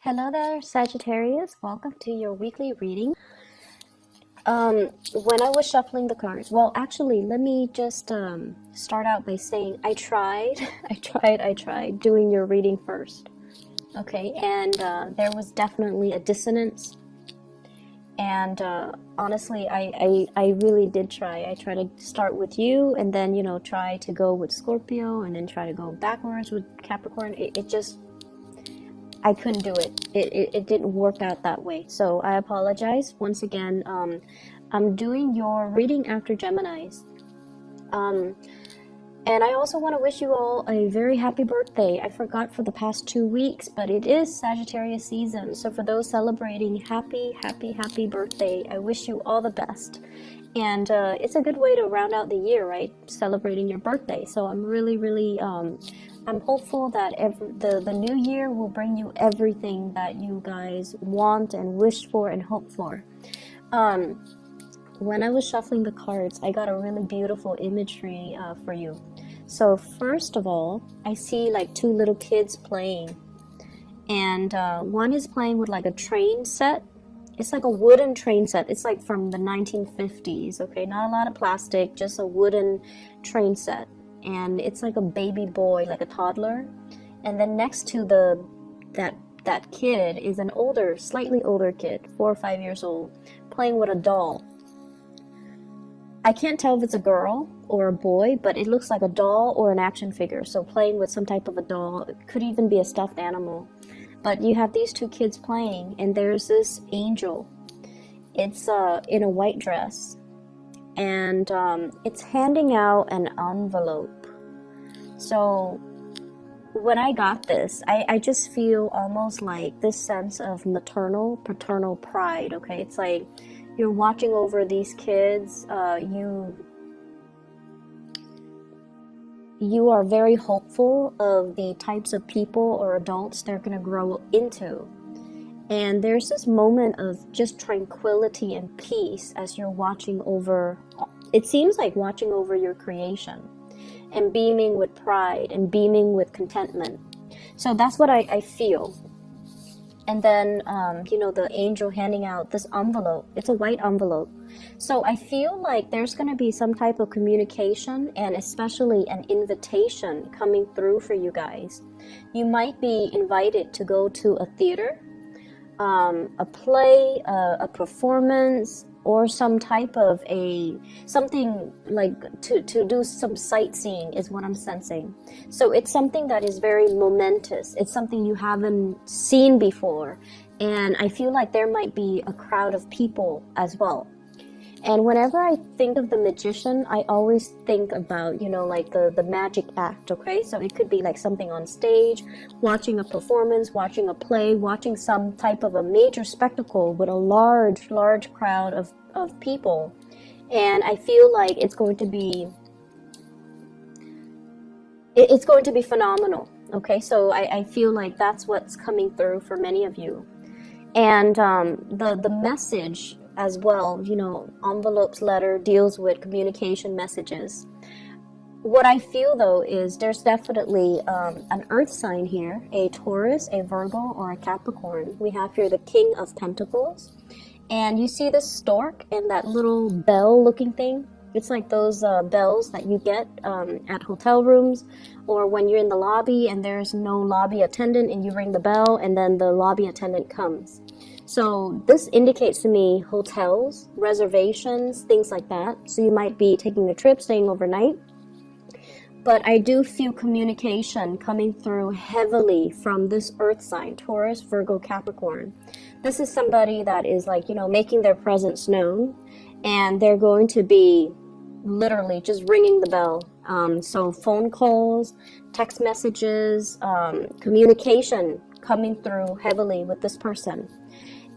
Hello there, Sagittarius. Welcome to your weekly reading. When I was shuffling the cards, well, actually, let me just start out by saying I tried, I tried doing your reading first. Okay, and there was definitely a dissonance. And honestly, I really did try. I tried to start with you, and then try to go with Scorpio, and then try to go backwards with Capricorn. It just I couldn't do it. It didn't work out that way. So I apologize. Once again, I'm doing your reading after Geminis. And I also want to wish you all a very happy birthday. I forgot for the past 2 weeks, but it is Sagittarius season. So for those celebrating, happy birthday. I wish you all the best. And it's a good way to round out the year, right? Celebrating your birthday. So I'm really, I'm hopeful that the new year will bring you everything that you guys want and wish for and hope for. When I was shuffling the cards, I got a really beautiful imagery for you. So first of all, I see like 2 little kids playing. And one is playing with like a train set. It's like a wooden train set. It's like from the 1950s, okay? Not a lot of plastic, just a wooden train set. And it's like a baby boy, like a toddler. And then next to that kid is an older, slightly older kid, 4 or 5 years old, playing with a doll. I can't tell if it's a girl or a boy, but it looks like a doll or an action figure. So playing with some type of a doll. It could even be a stuffed animal. But you have these 2 kids playing, and there's this angel. It's in a white dress. And it's handing out an envelope. So when I got this, I just feel almost like this sense of maternal, paternal pride, okay? It's like you're watching over these kids. You are very hopeful of the types of people or adults they're going to grow into. And there's this moment of just tranquility and peace as you're watching over, it seems like watching over your creation and beaming with pride and beaming with contentment. So that's what I feel. And then, the angel handing out this envelope. It's a white envelope. So I feel like there's going to be some type of communication and especially an invitation coming through for you guys. You might be invited to go to a theater, a play, a performance, or some type of something like to do some sightseeing is what I'm sensing. So it's something that is very momentous. It's something you haven't seen before. And I feel like there might be a crowd of people as well. And whenever I think of the magician, I always think about, like the magic act, okay? So it could be like something on stage, watching a performance, watching a play, watching some type of a major spectacle with a large crowd of people. And I feel like it's going to be phenomenal, okay? So I feel like that's what's coming through for many of you. And the message as well, envelopes, letter deals with communication messages. What I feel though is there's definitely an earth sign here, a Taurus, a Virgo, or a Capricorn. We have here the King of Pentacles. And you see this stork and that little bell looking thing? It's like those bells that you get at hotel rooms, or when you're in the lobby and there's no lobby attendant and you ring the bell and then the lobby attendant comes. So this indicates to me hotels, reservations, things like that. So you might be taking a trip, staying overnight. But I do feel communication coming through heavily from this earth sign, Taurus, Virgo, Capricorn. This is somebody that is like, making their presence known. And they're going to be literally just ringing the bell. So phone calls, text messages, communication coming through heavily with this person.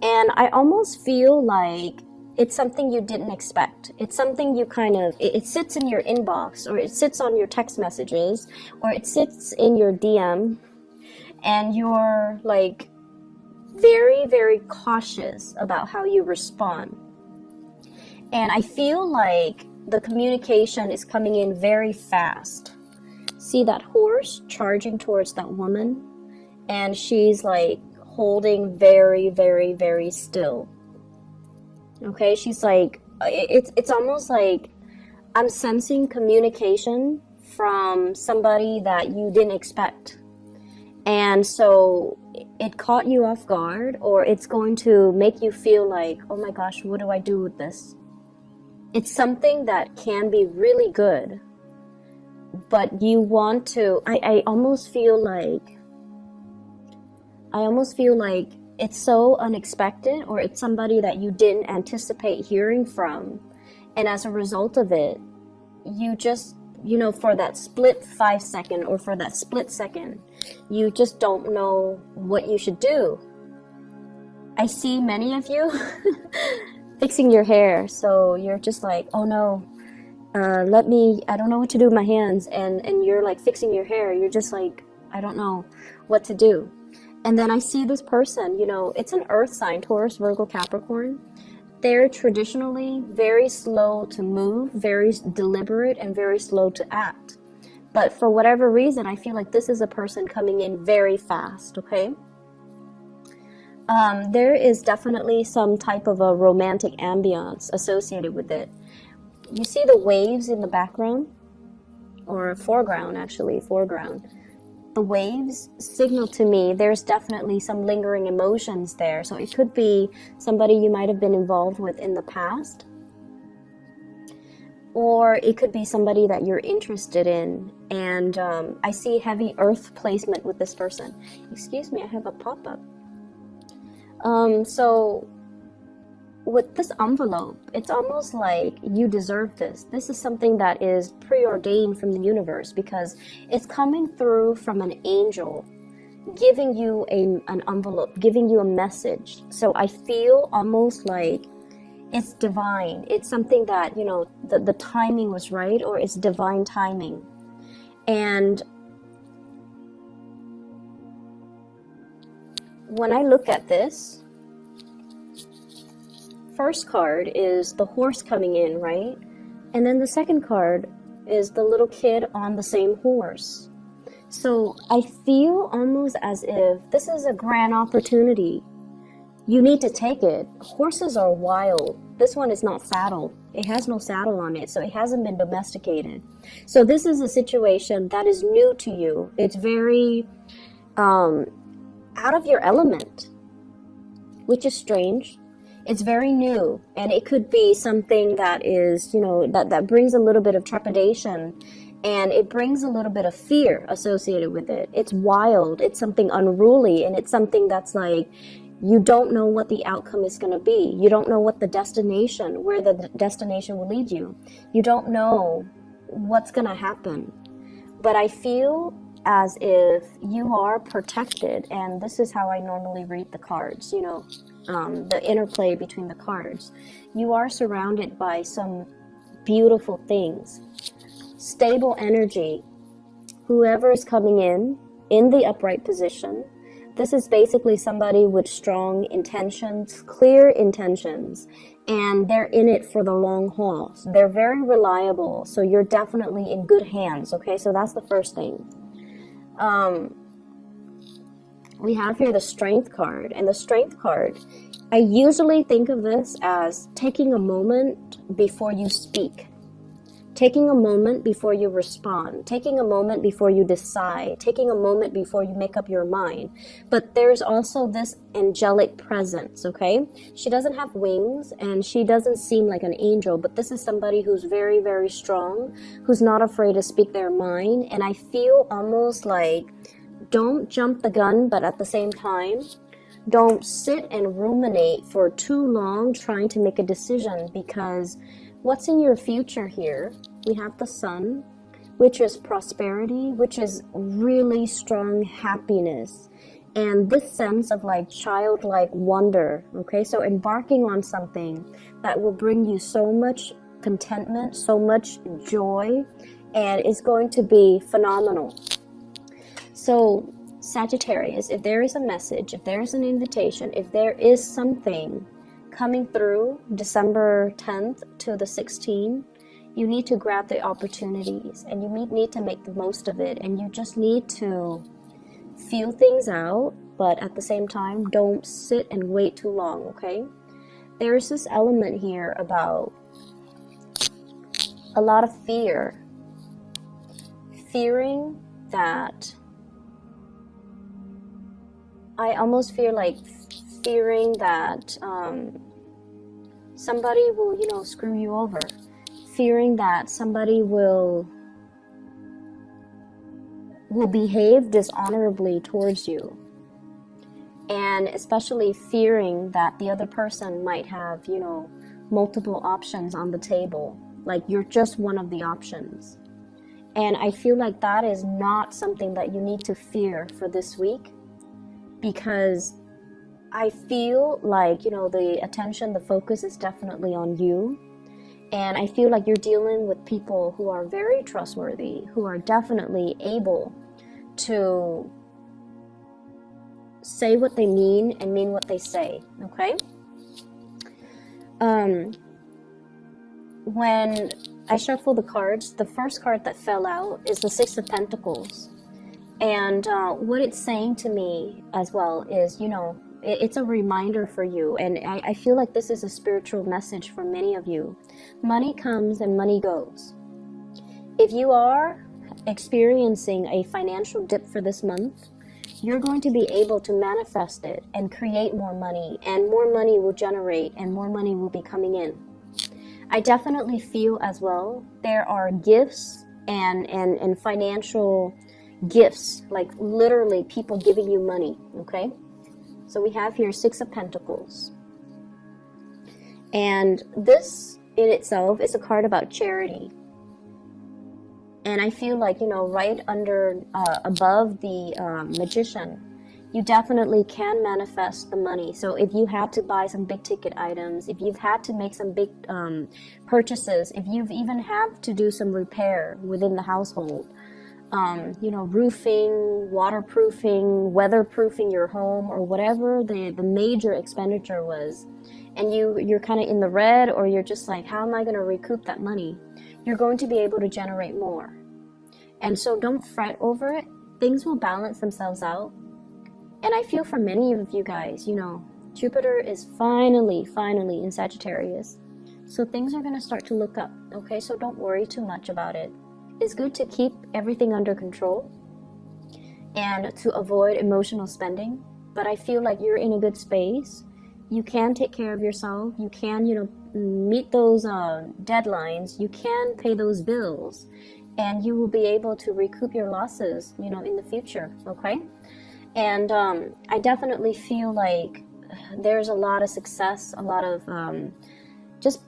And I almost feel like it's something you didn't expect. It's something you it sits in your inbox, or it sits on your text messages, or it sits in your DM, and you're like very, very cautious about how you respond. And I feel like the communication is coming in very fast. See that horse charging towards that woman? And she's like holding very, very, very still. Okay, she's like, it's almost like I'm sensing communication from somebody that you didn't expect. And so it caught you off guard, or it's going to make you feel like, oh my gosh, what do I do with this? It's something that can be really good, but you want to, I almost feel like it's so unexpected, or it's somebody that you didn't anticipate hearing from. And as a result of it, you just, for that split 5 second, or for that split second, you just don't know what you should do. I see many of you fixing your hair. So you're just like, oh no, I don't know what to do with my hands. And you're like fixing your hair. You're just like, I don't know what to do. And then I see this person, it's an earth sign, Taurus, Virgo, Capricorn. They're traditionally very slow to move, very deliberate, and very slow to act. But for whatever reason, I feel like this is a person coming in very fast, okay? There is definitely some type of a romantic ambiance associated with it. You see the waves in the background? Or foreground, actually, foreground. The waves signal to me there's definitely some lingering emotions there. So it could be somebody you might have been involved with in the past, or it could be somebody that you're interested in. And I see heavy earth placement with this person. Excuse me, I have a pop-up. So with this envelope, it's almost like you deserve this. This is something that is preordained from the universe, because it's coming through from an angel giving you an envelope, giving you a message. So I feel almost like it's divine. It's something that, the timing was right, or it's divine timing. And when I look at this, first card is the horse coming in, right? And then the second card is the little kid on the same horse. So I feel almost as if this is a grand opportunity. You need to take it. Horses are wild. This one is not saddled. It has no saddle on it, so it hasn't been domesticated. So this is a situation that is new to you. It's very out of your element, which is strange. It's very new, and it could be something that is, that brings a little bit of trepidation, and it brings a little bit of fear associated with it. It's wild, it's something unruly, and it's something that's like, you don't know what the outcome is going to be. You don't know what the destination, where the destination will lead you. You don't know what's going to happen. But I feel as if you are protected, and this is how I normally read the cards, the interplay between the cards. You are surrounded by some beautiful things, stable energy. Whoever is coming in the upright position, this is basically somebody with strong intentions, clear intentions, and they're in it for the long haul. So they're very reliable, so you're definitely in good hands, okay? So that's the first thing. We have here the Strength card, and the Strength card, I usually think of this as taking a moment before you speak, taking a moment before you respond, taking a moment before you decide, taking a moment before you make up your mind. But there's also this angelic presence, okay? She doesn't have wings, and she doesn't seem like an angel, but this is somebody who's very, very strong, who's not afraid to speak their mind. And I feel almost like, don't jump the gun, but at the same time, don't sit and ruminate for too long trying to make a decision, because what's in your future here? We have the Sun, which is prosperity, which is really strong happiness, and this sense of like childlike wonder, okay? So embarking on something that will bring you so much contentment, so much joy, and it's going to be phenomenal. So Sagittarius, if there is a message, if there is an invitation, if there is something coming through December 10th to the 16th, you need to grab the opportunities, and you need to make the most of it, and you just need to feel things out but at the same time, don't sit and wait too long, okay? There's this element here about a lot of fear. Fearing that, I almost feel like fearing that somebody will, screw you over. Fearing that somebody will behave dishonorably towards you. And especially fearing that the other person might have, multiple options on the table. Like you're just one of the options. And I feel like that is not something that you need to fear for this week, because I feel like, the attention, the focus is definitely on you. And I feel like you're dealing with people who are very trustworthy, who are definitely able to say what they mean and mean what they say, okay? When I shuffle the cards, the first card that fell out is the Six of Pentacles. And what it's saying to me as well is, it's a reminder for you. And I feel like this is a spiritual message for many of you. Money comes and money goes. If you are experiencing a financial dip for this month, you're going to be able to manifest it and create more money, and more money will generate and more money will be coming in. I definitely feel as well there are gifts and financial gifts, like literally people giving you money, okay? So we have here Six of Pentacles. And this in itself is a card about charity. And I feel like, right under, above the Magician, you definitely can manifest the money. So if you had to buy some big ticket items, if you've had to make some big purchases, if you've even have to do some repair within the household, roofing, waterproofing, weatherproofing your home, or whatever the major expenditure was, and you're kind of in the red, or you're just like, how am I going to recoup that money? You're going to be able to generate more. And so don't fret over it. Things will balance themselves out. And I feel for many of you guys, Jupiter is finally in Sagittarius. So things are going to start to look up, okay? So don't worry too much about it. It's good to keep everything under control and to avoid emotional spending. But I feel like you're in a good space. You can take care of yourself. You can, meet those deadlines. You can pay those bills. And you will be able to recoup your losses, in the future, okay? And I definitely feel like there's a lot of success, a lot of just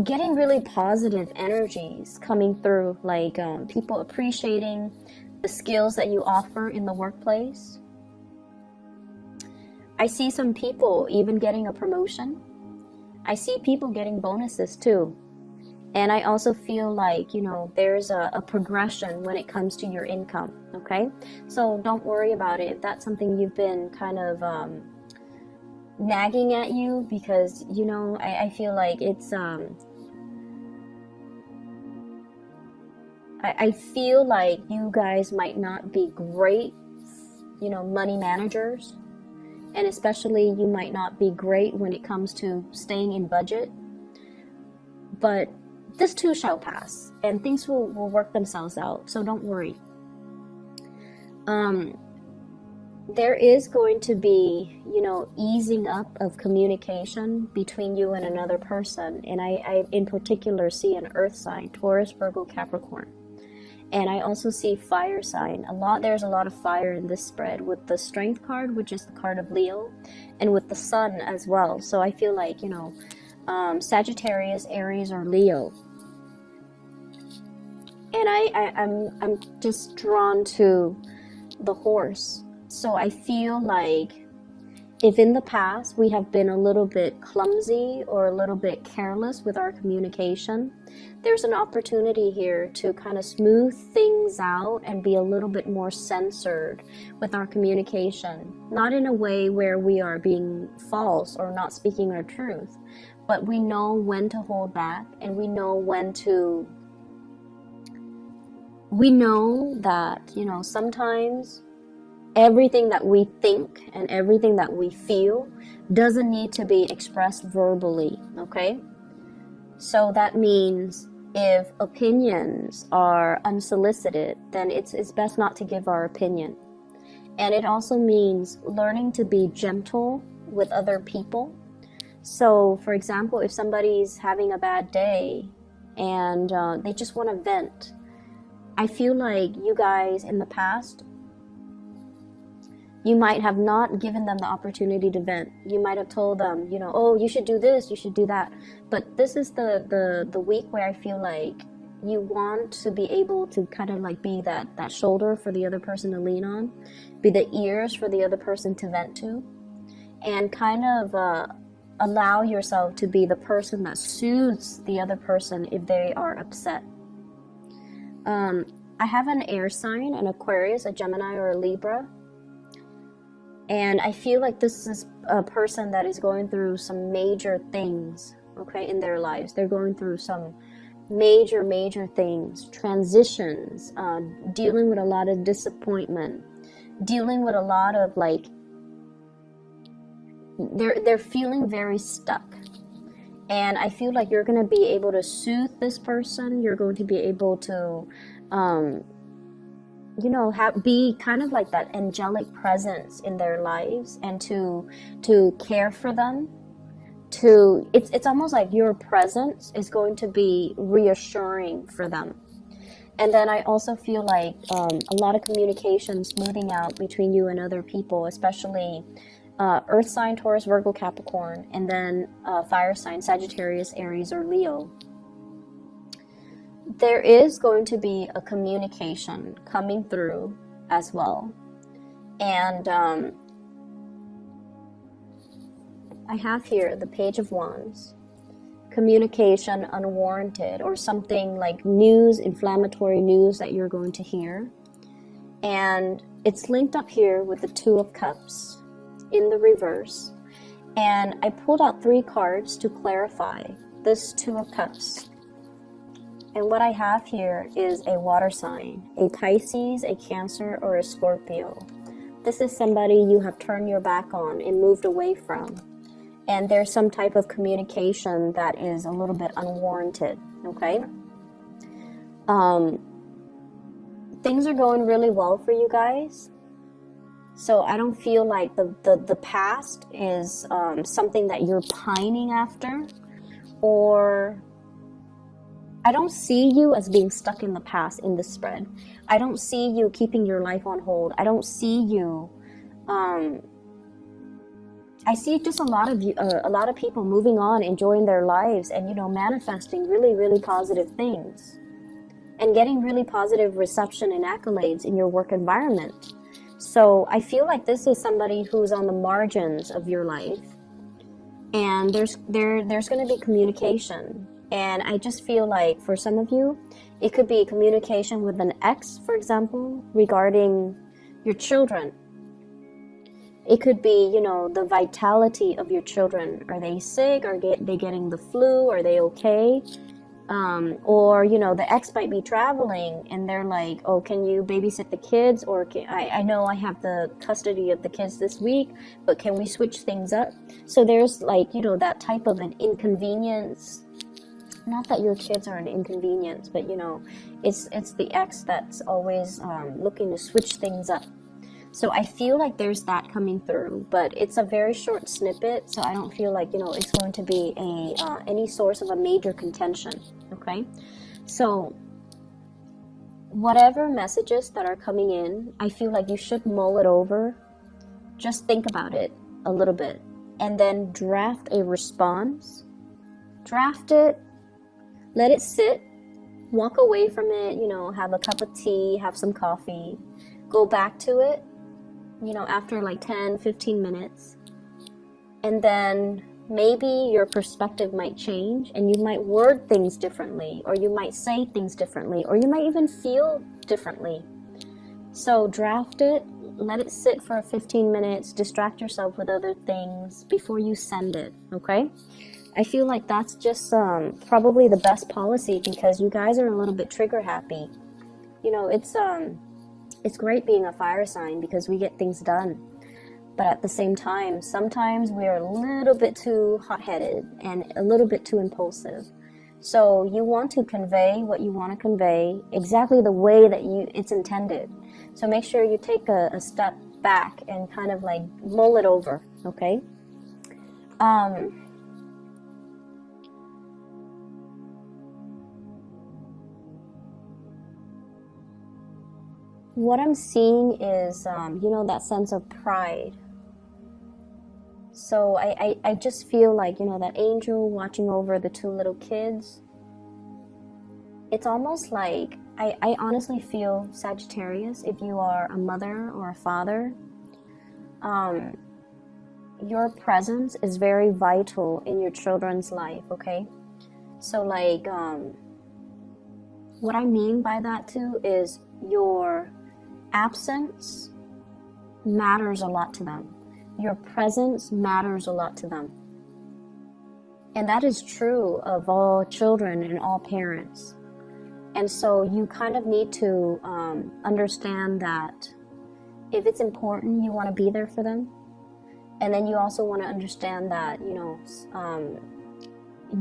getting really positive energies coming through, like people appreciating the skills that you offer in the workplace. I see some people even getting a promotion. I see people getting bonuses too. And I also feel like, there's a progression when it comes to your income, okay? So don't worry about it. If that's something you've been kind of nagging at you, because, I feel like it's, I feel like you guys might not be great, money managers. And especially you might not be great when it comes to staying in budget. But this too shall pass, and things will work themselves out, so don't worry. There is going to be, easing up of communication between you and another person, and I in particular see an earth sign, Taurus, Virgo, Capricorn. And I also see fire sign. There's a lot of fire in this spread, with the Strength card, which is the card of Leo, and with the Sun as well. So I feel like, Sagittarius, Aries, or Leo. And I'm just drawn to the horse. So I feel like if in the past we have been a little bit clumsy or a little bit careless with our communication, there's an opportunity here to kind of smooth things out and be a little bit more censored with our communication. Not in a way where we are being false or not speaking our truth, but we know when to hold back, and we know that, sometimes everything that we think and everything that we feel doesn't need to be expressed verbally, okay? So that means if opinions are unsolicited, then it's best not to give our opinion. And it also means learning to be gentle with other people. So, for example, if somebody's having a bad day and they just want to vent, I feel like you guys in the past, you might have not given them the opportunity to vent. You might have told them, you know, oh, you should do this, you should do that. But this is the week where I feel like you want to be able to kind of like be that shoulder for the other person to lean on, be the ears for the other person to vent to, and kind of allow yourself to be the person that soothes the other person if they are upset. I have an air sign, an Aquarius, a Gemini, or a Libra. And I feel like this is a person that is going through some major things, okay, in their lives. They're going through some major things, transitions, dealing with a lot of disappointment, dealing with a lot of like, they're feeling very stuck. And I feel like you're going to be able to soothe this person. You're going to be able to, you know, be kind of like that angelic presence in their lives, and to care for them. It's almost like your presence is going to be reassuring for them. And then I also feel like a lot of communication smoothing out between you and other people, especially earth sign, Taurus, Virgo, Capricorn, and then fire sign, Sagittarius, Aries, or Leo. There is going to be a communication coming through as well. And I have here the Page of Wands. Communication unwarranted, or something like news, inflammatory news that you're going to hear. And it's linked up here with the Two of Cups in the reverse. And I pulled out 3 cards to clarify this Two of Cups. And what I have here is a water sign, a Pisces, a Cancer, or a Scorpio. This is somebody you have turned your back on and moved away from. And there's some type of communication that is a little bit unwarranted, okay? Things are going really well for you guys. So I don't feel like the past is something that you're pining after, or I don't see you as being stuck in the past in this spread. I don't see you keeping your life on hold. I don't see you. I see just a lot of people moving on, enjoying their lives, and manifesting really positive things, and getting really positive reception and accolades in your work environment. So I feel like this is somebody who's on the margins of your life, and there's going to be communication. And I just feel like for some of you, it could be communication with an ex, for example, regarding your children. It could be, the vitality of your children. Are they sick? Are they getting the flu? Are they okay? Or, the ex might be traveling and they're like, oh, can you babysit the kids? Or I know I have the custody of the kids this week, but can we switch things up? So there's like, that type of an inconvenience. Not that your kids are an inconvenience, but it's the ex that's always looking to switch things up. So I feel like there's that coming through, but it's a very short snippet, so I don't feel like it's going to be any source of a major contention. Okay, so whatever messages that are coming in, I feel like you should mull it over. Just think about it a little bit, and then draft a response. Draft it. Let it sit, walk away from it, have a cup of tea, have some coffee, go back to it, after like 10, 15 minutes. And then maybe your perspective might change and you might word things differently, or you might say things differently, or you might even feel differently. So draft it, let it sit for 15 minutes, distract yourself with other things before you send it, okay? I feel like that's just probably the best policy, because you guys are a little bit trigger happy. It's It's great being a fire sign because we get things done. But at the same time, sometimes we are a little bit too hot-headed and a little bit too impulsive. So you want to convey what you want to convey exactly the way that it's intended. So make sure you take a step back and kind of like mull it over, okay? What I'm seeing is, that sense of pride. So I just feel like, that angel watching over the two little kids. It's almost like, I honestly feel, Sagittarius, if you are a mother or a father, your presence is very vital in your children's life, okay? So like, what I mean by that too is your absence matters a lot to them. Your presence matters a lot to them. And that is true of all children and all parents. And so you kind of need to understand that if it's important, you want to be there for them. And then you also want to understand that,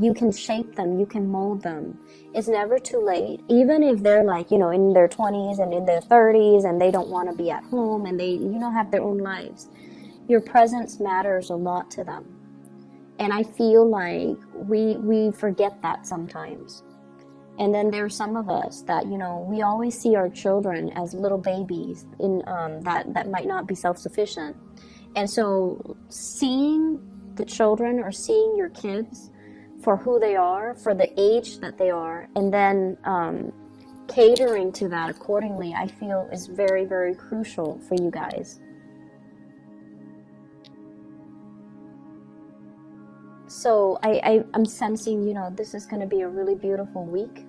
you can shape them, you can mold them. It's never too late. Even if they're like, in their 20s and in their 30s and they don't want to be at home and they, have their own lives. Your presence matters a lot to them. And I feel like we forget that sometimes. And then there are some of us that, we always see our children as little babies that might not be self-sufficient. And so seeing the children or seeing your kids for who they are, for the age that they are, and then catering to that accordingly, I feel is very, very crucial for you guys. So I'm sensing, this is going to be a really beautiful week.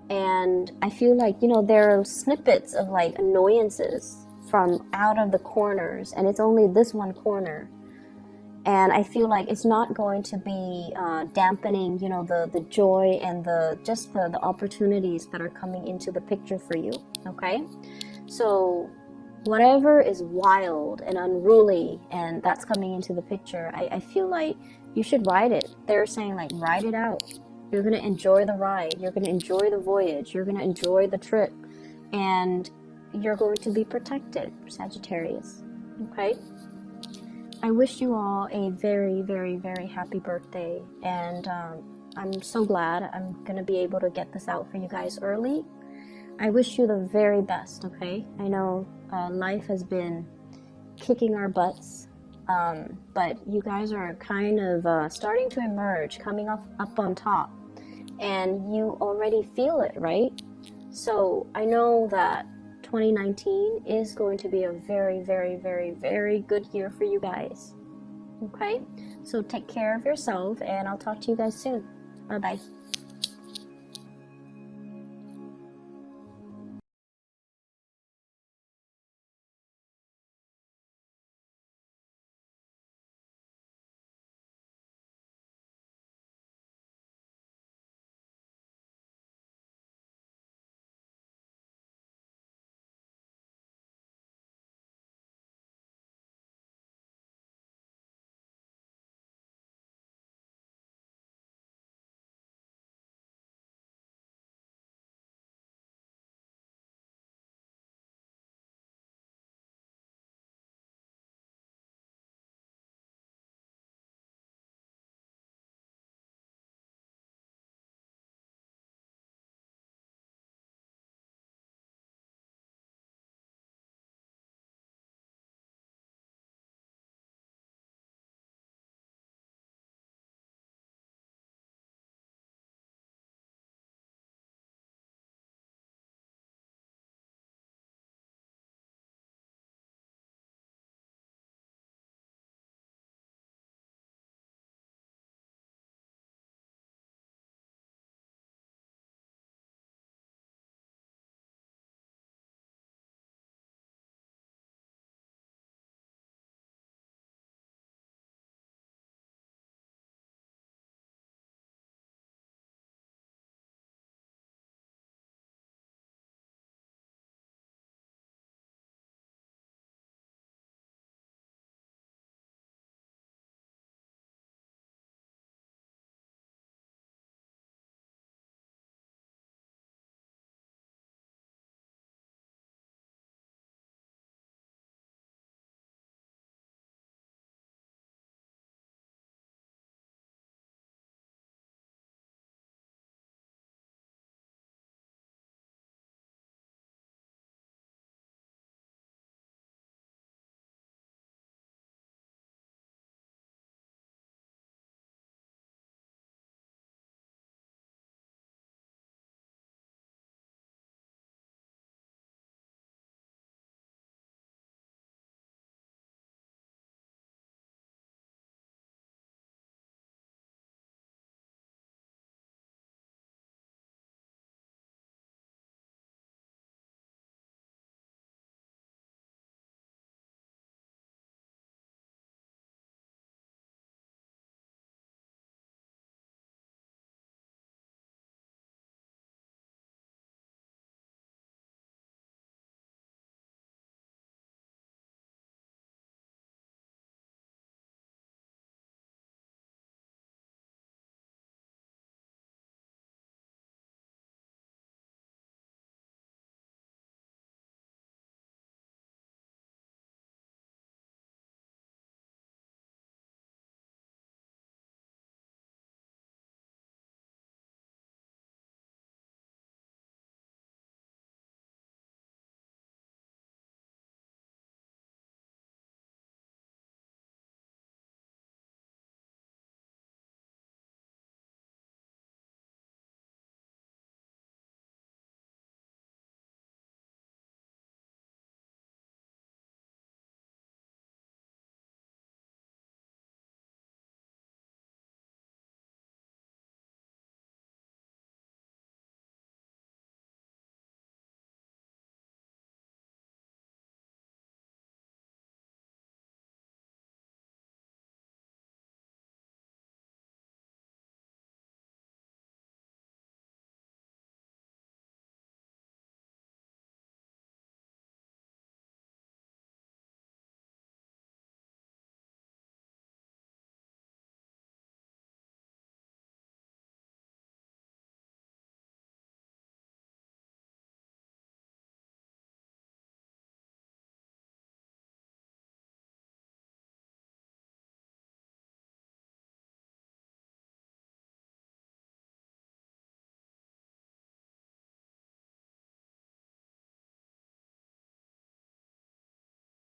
And I feel like, there are snippets of like annoyances from out of the corners, and it's only this one corner. And I feel like it's not going to be dampening, the joy and the opportunities that are coming into the picture for you, okay? So whatever is wild and unruly and that's coming into the picture, I feel like you should ride it. They're saying like, ride it out. You're going to enjoy the ride. You're going to enjoy the voyage. You're going to enjoy the trip. And you're going to be protected, Sagittarius, okay? I wish you all a very, very, very happy birthday, and I'm so glad I'm going to be able to get this out for you guys early. I wish you the very best, okay? I know life has been kicking our butts, but you guys are kind of starting to emerge, coming up on top, and you already feel it, right? So I know that 2019 is going to be a very, very, very, very good year for you guys. Okay? So take care of yourself, and I'll talk to you guys soon. Bye-bye.